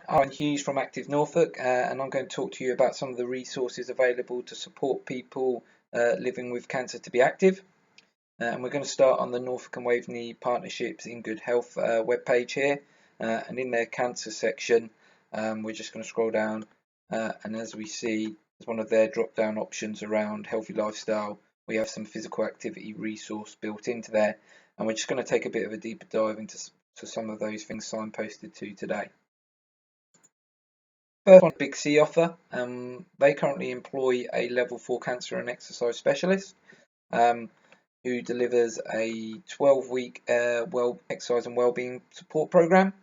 I'm Hughes from Active Norfolk, and I'm going to talk to you about some of the resources available to support people living with cancer to be active. And we're going to start on the Norfolk and Waveney Partnerships in Good Health webpage here, and in their cancer section, we're just going to scroll down, and as we see, as one of their drop-down options around healthy lifestyle, we have some physical activity resource built into there, and we're just going to take a bit of a deeper dive into some of those things signposted to today. First one, Big C offer. They currently employ a level 4 cancer and exercise specialist who delivers a 12-week exercise and wellbeing support program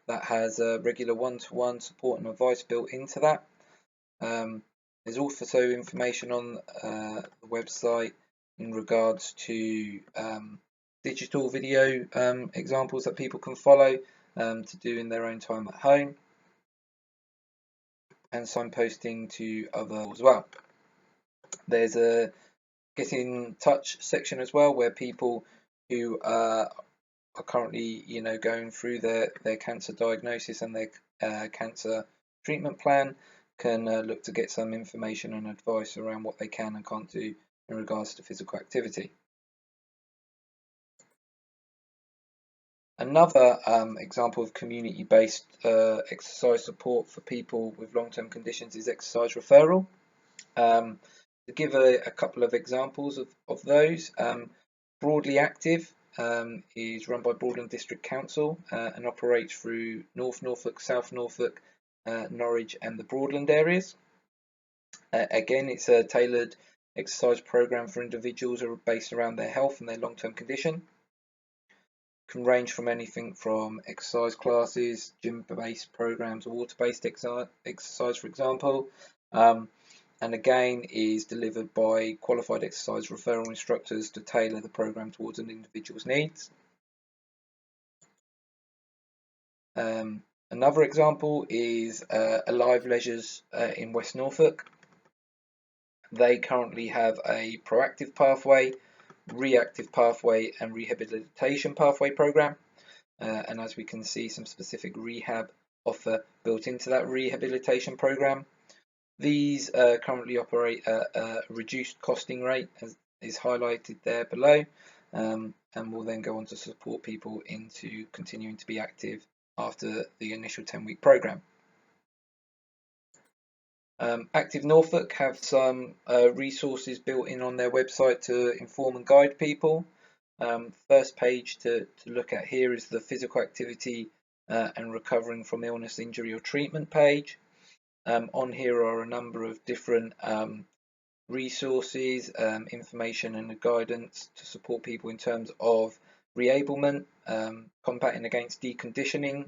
that has regular one-to-one support and advice built into that. There's also information on the website in regards to digital video examples that people can follow to do in their own time at home, and signposting to other as well. There's a get in touch section as well, where people who are currently going through their cancer diagnosis and their cancer treatment plan can look to get some information and advice around what they can and can't do in regards to physical activity. Another example of community-based exercise support for people with long-term conditions is exercise referral. To give a couple of examples of those, Broadly Active is run by Broadland District Council and operates through North Norfolk, South Norfolk, Norwich and the Broadland areas. Again, it's a tailored exercise program for individuals who are based around their health and their long-term condition. Can range from anything from exercise classes, gym-based programs, or water-based exercise, for example. And again is delivered by qualified exercise referral instructors to tailor the program towards an individual's needs. Another example is Alive Leisures in West Norfolk. They currently have a proactive pathway, reactive pathway and rehabilitation pathway program, and as we can see, some specific rehab offer built into that rehabilitation program. These currently operate at a reduced costing rate, as is highlighted there below, and will then go on to support people into continuing to be active after the initial 10-week program. Active Norfolk have some resources built in on their website to inform and guide people. First page to look at here is the physical activity and recovering from illness, injury or treatment page. On here are a number of different resources, information and guidance to support people in terms of reablement, combating against deconditioning,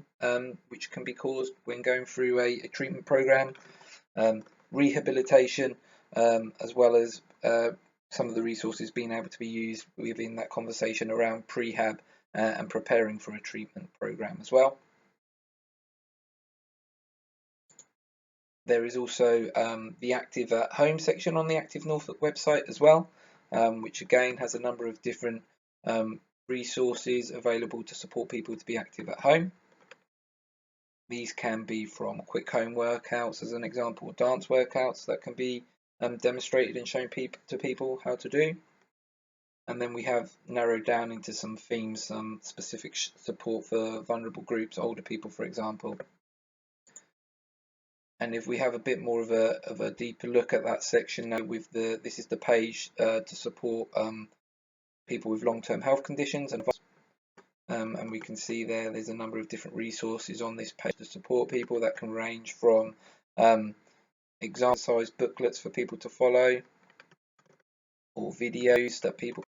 which can be caused when going through a treatment program, rehabilitation, as well as some of the resources being able to be used within that conversation around prehab and preparing for a treatment program as well. There is also the Active at Home section on the Active Norfolk website as well, which again has a number of different resources available to support people to be active at home. These can be from quick home workouts, as an example, dance workouts that can be demonstrated and shown to people how to do. And then we have narrowed down into some themes, some specific support for vulnerable groups, older people, for example. And if we have a bit more of a deeper look at that section now, this is the page to support people with long-term health conditions, and we can see there's a number of different resources on this page to support people that can range from exercise booklets for people to follow, or videos that people.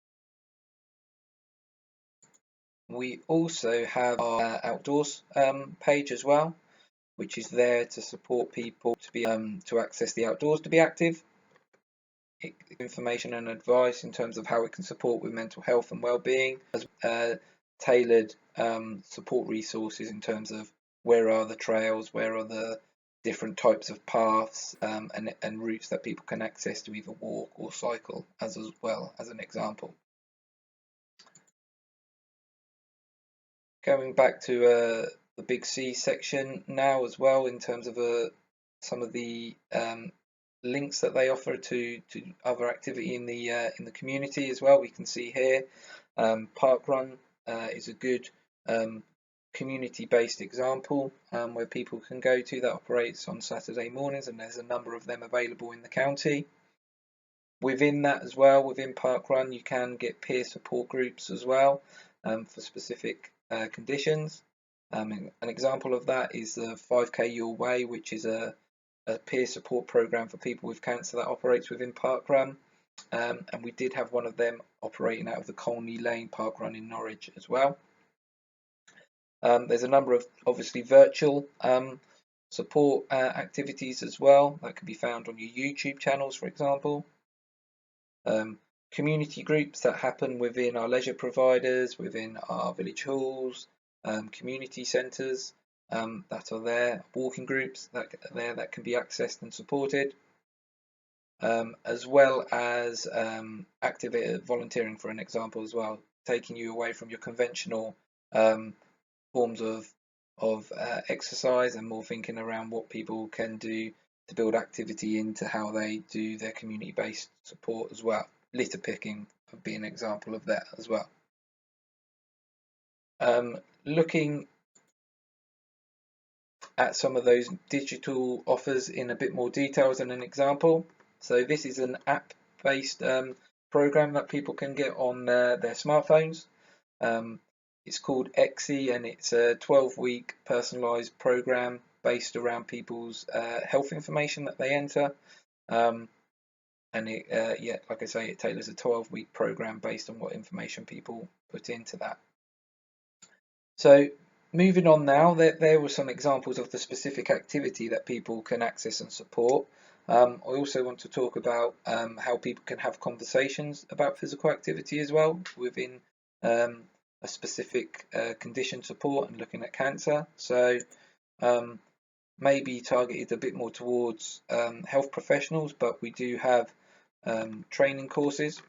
We also have our outdoors page as well, which is there to support people to be to access the outdoors to be active. Information and advice in terms of how it can support with mental health and well-being, as tailored support resources in terms of where are the trails, where are the different types of paths and routes that people can access to either walk or cycle, as well as an example. Going back to the Big C section now as well, in terms of some of the links that they offer to other activity in the community as well. We can see here Parkrun is a good community-based example where people can go to, that operates on Saturday mornings, and there's a number of them available in the county. Within that as well, within Parkrun, you can get peer support groups as well for specific conditions. An example of that is the 5K Your Way, which is a peer support program for people with cancer that operates within Parkrun. And we did have one of them operating out of the Colney Lane Parkrun in Norwich as well. There's a number of obviously virtual support activities as well that can be found on your YouTube channels, for example. Community groups that happen within our leisure providers, within our village halls, community centres that are there, walking groups that are there that can be accessed and supported, as well as active volunteering, for an example as well, taking you away from your conventional forms of exercise and more thinking around what people can do to build activity into how they do their community-based support as well. Litter picking would be an example of that as well. Looking at some of those digital offers in a bit more detail as an example. So this is an app-based program that people can get on their smartphones. It's called EXI, and it's a 12-week personalised program based around people's health information that they enter. And it, like I say, it tailors a 12-week program based on what information people put into that. So moving on now, there were some examples of the specific activity that people can access and support. I also want to talk about how people can have conversations about physical activity as well within a specific condition support and looking at cancer. So maybe targeted a bit more towards health professionals, but we do have training courses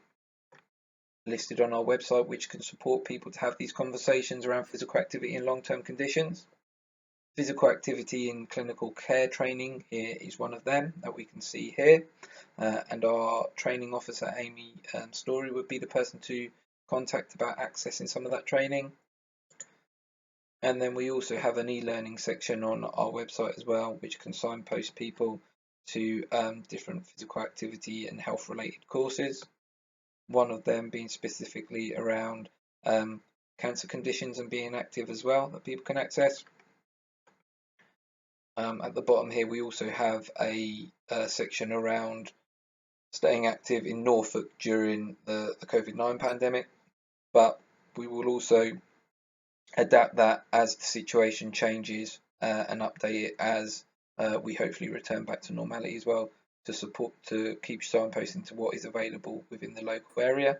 listed on our website which can support people to have these conversations around physical activity in long-term conditions. Physical activity in clinical care training is one of them that we can see here, and our training officer Amy Story would be the person to contact about accessing some of that training. And then we also have an e-learning section on our website as well, which can signpost people to different physical activity and health related courses. One of them being specifically around cancer conditions and being active as well, that people can access. At the bottom here we also have a section around staying active in Norfolk during the COVID-19 pandemic, but we will also adapt that as the situation changes and update it as we hopefully return back to normality as well, to keep signposting to what is available within the local area.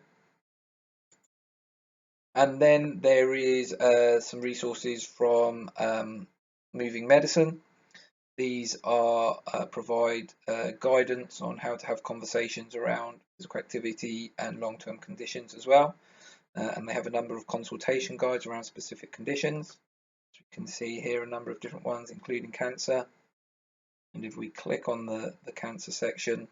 And then there is some resources from Moving Medicine. These are provide guidance on how to have conversations around physical activity and long-term conditions as well. And they have a number of consultation guides around specific conditions. So you can see here a number of different ones, including cancer. And if we click on the cancer section,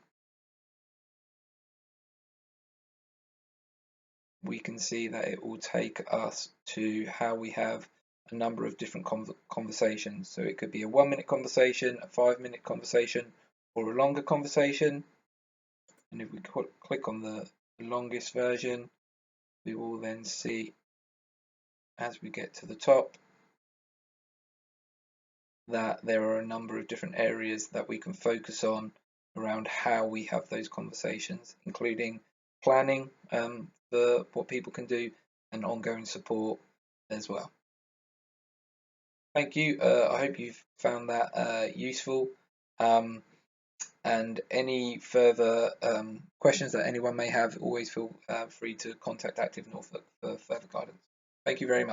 we can see that it will take us to how we have a number of different conversations. So it could be a 1-minute conversation, a 5-minute conversation, or a longer conversation. And if we click on the longest version, we will then see, as we get to the top, that there are a number of different areas that we can focus on around how we have those conversations, including planning for what people can do and ongoing support as well. Thank you. I hope you've found that useful. And any further questions that anyone may have, always feel free to contact Active Norfolk for further guidance. Thank you very much.